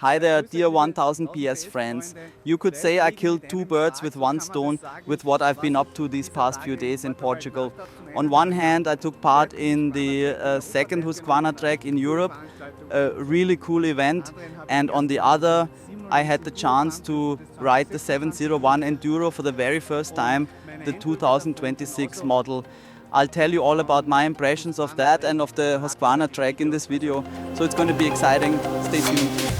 Hi there, dear 1000 PS friends. You could say I killed two birds with one stone with what I've been up to these past few days in Portugal. On one hand, I took part in the second Husqvarna Trek in Europe, a really cool event, and on the other, I had the chance to ride the 701 Enduro for the very first time, the 2026 model. I'll tell you all about my impressions of that and of the Husqvarna Trek in this video, so it's going to be exciting. Stay tuned.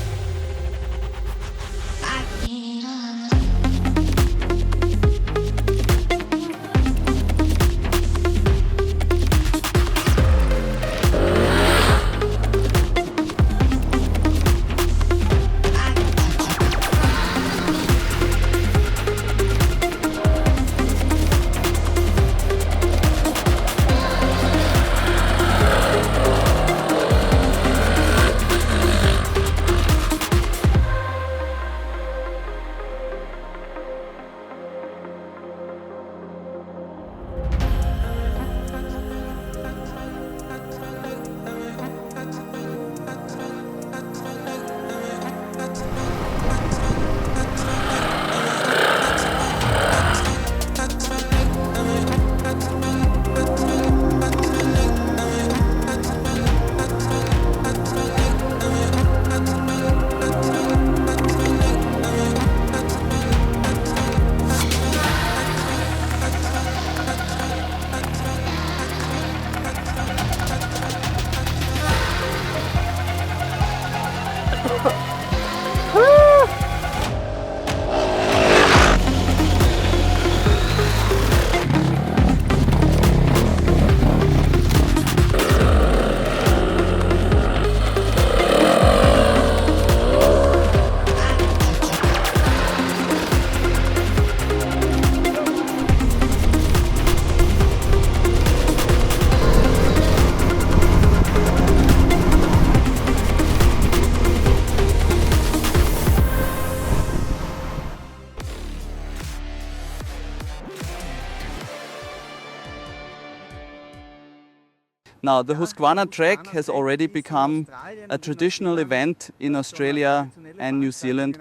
Now, the Husqvarna Trek has already become a traditional event in Australia and New Zealand.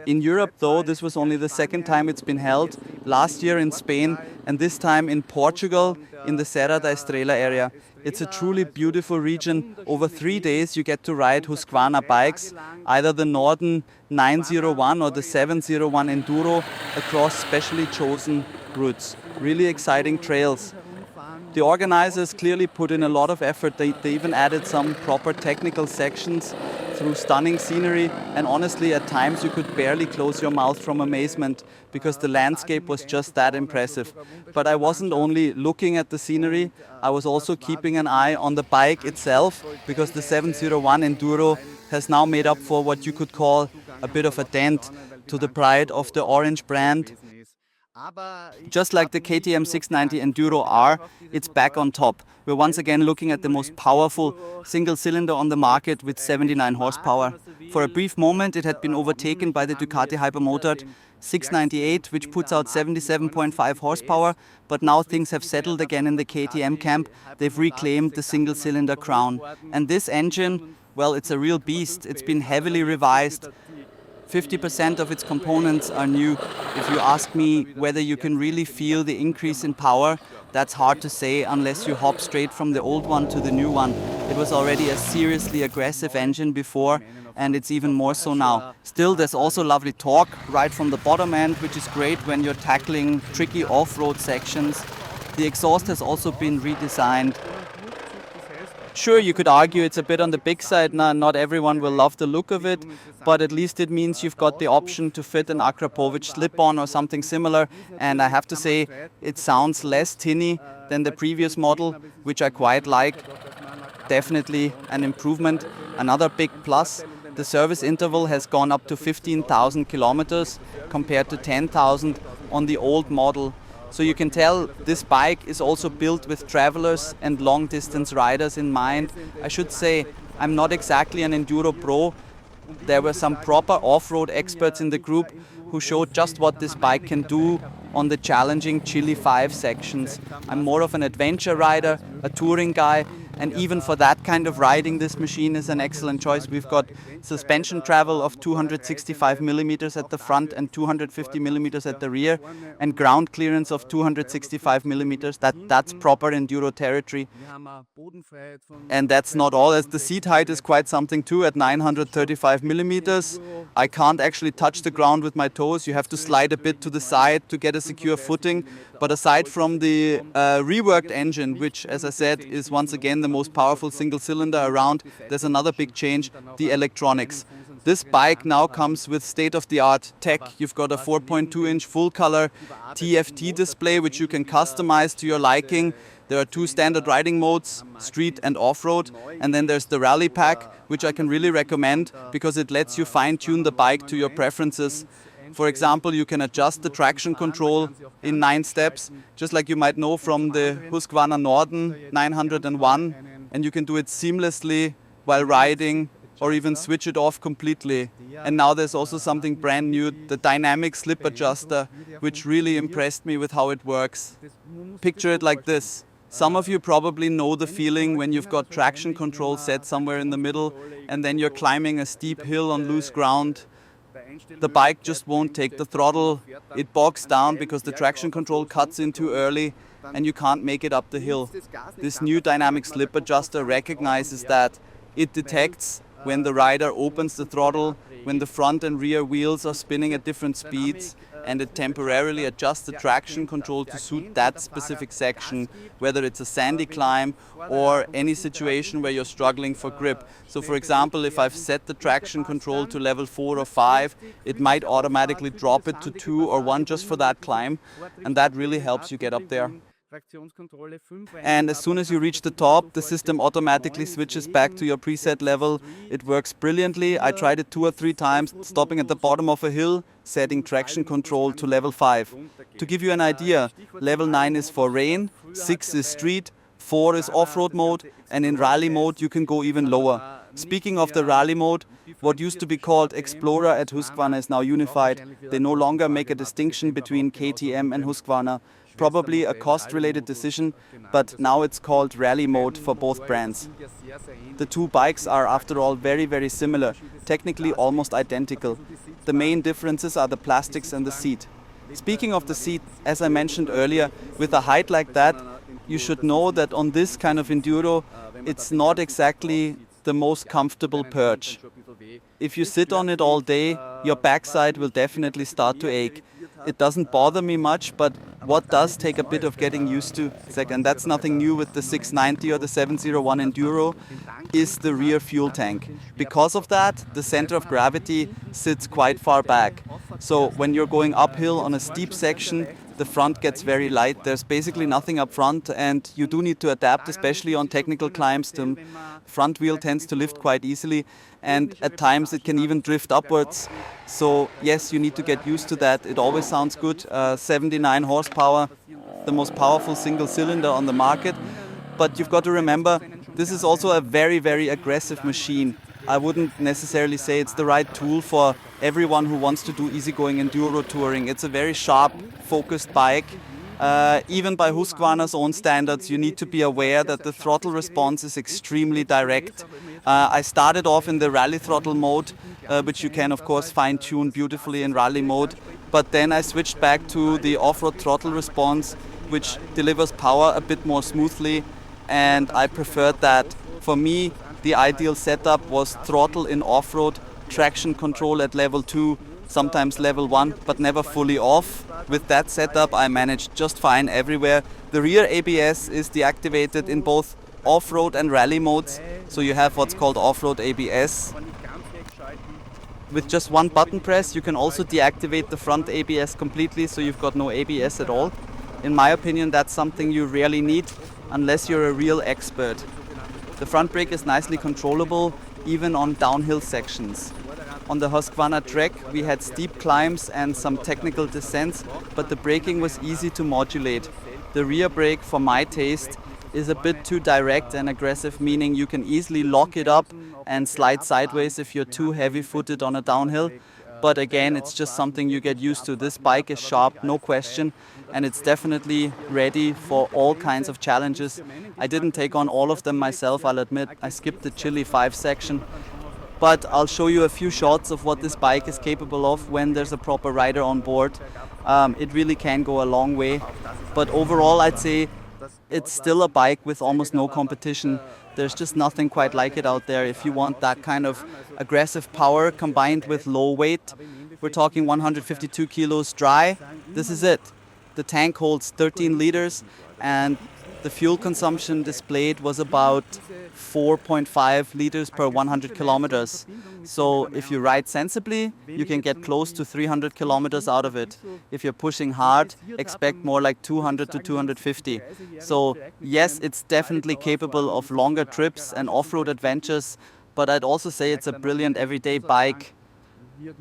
In Europe, though, this was only the second time it's been held, last year in Spain and this time in Portugal in the Serra da Estrela area. It's a truly beautiful region. Over 3 days you get to ride Husqvarna bikes, either the Norden 901 or the 701 Enduro, across specially chosen routes. Really exciting trails. The organizers clearly put in a lot of effort. They even added some proper technical sections through stunning scenery, and honestly at times you could barely close your mouth from amazement because the landscape was just that impressive. But I wasn't only looking at the scenery, I was also keeping an eye on the bike itself, because the 701 Enduro has now made up for what you could call a bit of a dent to the pride of the orange brand. Just like the KTM 690 Enduro R, it's back on top. We're once again looking at the most powerful single cylinder on the market with 79 horsepower. For a brief moment it had been overtaken by the Ducati Hypermotard 698, which puts out 77.5 horsepower, but now things have settled again in the KTM camp. They've reclaimed the single cylinder crown. And this engine, well, it's a real beast. It's been heavily revised. 50% of its components are new. If you ask me whether you can really feel the increase in power, that's hard to say unless you hop straight from the old one to the new one. It was already a seriously aggressive engine before, and it's even more so now. Still, there's also lovely torque right from the bottom end, which is great when you're tackling tricky off-road sections. The exhaust has also been redesigned. Sure, you could argue it's a bit on the big side. Not everyone will love the look of it, but at least it means you've got the option to fit an Akrapovic slip-on or something similar. And I have to say, it sounds less tinny than the previous model, which I quite like. Definitely an improvement. Another big plus, the service interval has gone up to 15,000 kilometers compared to 10,000 on the old model. So you can tell this bike is also built with travelers and long distance riders in mind. I should say I'm not exactly an enduro pro. There were some proper off-road experts in the group who showed just what this bike can do on the challenging Chile 5 sections. I'm more of an adventure rider, a touring guy, And even for that kind of riding, this machine is an excellent choice. We've got suspension travel of 265 millimeters at the front and 250 millimeters at the rear, and ground clearance of 265 millimeters. That's proper enduro territory. And that's not all, as the seat height is quite something too at 935 millimeters. I can't actually touch the ground with my toes. You have to slide a bit to the side to get a secure footing. But aside from the reworked engine, which, as I said, is once again the most powerful single cylinder around, there's another big change, the electronics. This bike now comes with state-of-the-art tech. You've got a 4.2-inch full-color TFT display, which you can customize to your liking. There are 2 standard riding modes, street and off-road, and then there's the rally pack, which I can really recommend because it lets you fine-tune the bike to your preferences. For example, you can adjust the traction control in 9 steps, just like you might know from the Husqvarna Norden 901, and you can do it seamlessly while riding or even switch it off completely. And now there's also something brand new, the dynamic slip adjuster, which really impressed me with how it works. Picture it like this. Some of you probably know the feeling when you've got traction control set somewhere in the middle and then you're climbing a steep hill on loose ground. The bike just won't take the throttle. It bogs down because the traction control cuts in too early and you can't make it up the hill. This new dynamic slip adjuster recognizes that. It detects when the rider opens the throttle, when the front and rear wheels are spinning at different speeds, and it temporarily adjusts the traction control to suit that specific section, whether it's a sandy climb or any situation where you're struggling for grip. So for example, if I've set the traction control to level 4 or 5, it might automatically drop it to 2 or 1 just for that climb, and that really helps you get up there. And as soon as you reach the top, the system automatically switches back to your preset level. It works brilliantly. I tried it 2 or 3 times, stopping at the bottom of a hill, setting traction control to level 5. To give you an idea, level 9 is for rain, 6 is street, 4 is off-road mode, and in rally mode you can go even lower. Speaking of the rally mode, what used to be called Explorer at Husqvarna is now unified. They no longer make a distinction between KTM and Husqvarna. Probably a cost-related decision, but now it's called rally mode for both brands. The 2 bikes are, after all, very, very similar, technically almost identical. The main differences are the plastics and the seat. Speaking of the seat, as I mentioned earlier, with a height like that, you should know that on this kind of enduro, it's not exactly the most comfortable perch. If you sit on it all day, your backside will definitely start to ache. It doesn't bother me much, but what does take a bit of getting used to, and that's nothing new with the 690 or the 701 Enduro, is the rear fuel tank. Because of that, the center of gravity sits quite far back. So when you're going uphill on a steep section, the front gets very light. There's basically nothing up front, and you do need to adapt, especially on technical climbs. The front wheel tends to lift quite easily, and at times it can even drift upwards. So yes, you need to get used to that. It always sounds good. 79 horsepower, the most powerful single cylinder on the market. But you've got to remember, this is also a very, very aggressive machine. I wouldn't necessarily say it's the right tool for everyone who wants to do easygoing enduro touring. It's a very sharp, focused bike. Even by Husqvarna's own standards, you need to be aware that the throttle response is extremely direct. I started off in the rally throttle mode, which you can of course fine-tune beautifully in rally mode. But then I switched back to the off-road throttle response, which delivers power a bit more smoothly, and I preferred that. For me, the ideal setup was throttle in off-road, traction control at level 2, sometimes level 1, but never fully off. With that setup, I managed just fine everywhere. The rear ABS is deactivated in both off-road and rally modes, so you have what's called off-road ABS. With just one button press, you can also deactivate the front ABS completely, so you've got no ABS at all. In my opinion, that's something you rarely need, unless you're a real expert. The front brake is nicely controllable, even on downhill sections. On the Husqvarna Trek, we had steep climbs and some technical descents, but the braking was easy to modulate. The rear brake, for my taste, is a bit too direct and aggressive, meaning you can easily lock it up and slide sideways if you're too heavy-footed on a downhill. But again, it's just something you get used to. This bike is sharp, no question, and it's definitely ready for all kinds of challenges. I didn't take on all of them myself, I'll admit. I skipped the Chile 5 section. But I'll show you a few shots of what this bike is capable of when there's a proper rider on board. It really can go a long way. But overall, I'd say it's still a bike with almost no competition. There's just nothing quite like it out there. If you want that kind of aggressive power combined with low weight, we're talking 152 kilos dry. This is it. The tank holds 13 liters and the fuel consumption displayed was about 4.5 liters per 100 kilometers. So if you ride sensibly, you can get close to 300 kilometers out of it. If you're pushing hard, expect more like 200 to 250. So yes, it's definitely capable of longer trips and off-road adventures, but I'd also say it's a brilliant everyday bike.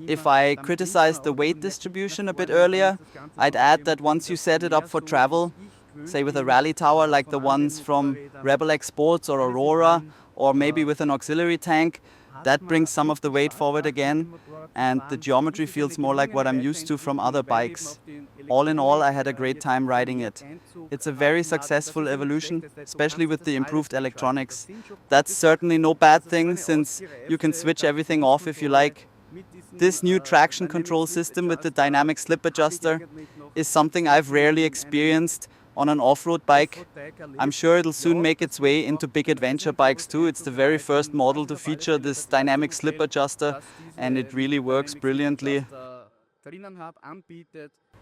If I criticized the weight distribution a bit earlier, I'd add that once you set it up for travel, say with a rally tower like the ones from Rebel X Sports or Aurora, or maybe with an auxiliary tank, that brings some of the weight forward again, and the geometry feels more like what I'm used to from other bikes. All in all, I had a great time riding it. It's a very successful evolution, especially with the improved electronics. That's certainly no bad thing, since you can switch everything off if you like. This new traction control system with the dynamic slip adjuster is something I've rarely experienced on an off-road bike. I'm sure it'll soon make its way into big adventure bikes too. It's the very first model to feature this dynamic slip adjuster, and it really works brilliantly.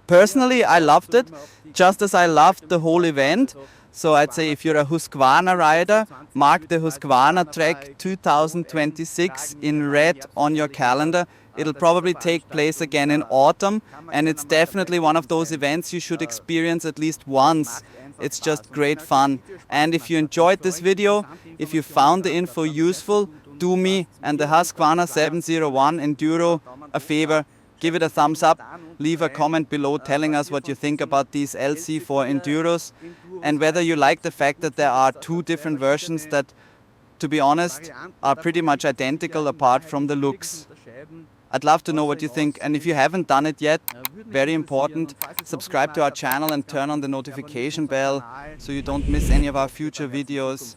Personally, I loved it, just as I loved the whole event. So I'd say if you're a Husqvarna rider, mark the Husqvarna Trek 2026 in red on your calendar. It'll probably take place again in autumn, and it's definitely one of those events you should experience at least once. It's just great fun. And if you enjoyed this video, if you found the info useful, do me and the Husqvarna 701 Enduro a favor. Give it a thumbs up, leave a comment below telling us what you think about these LC4 Enduros, and whether you like the fact that there are two different versions that, to be honest, are pretty much identical apart from the looks. I'd love to know what you think, and if you haven't done it yet, very important, subscribe to our channel and turn on the notification bell so you don't miss any of our future videos.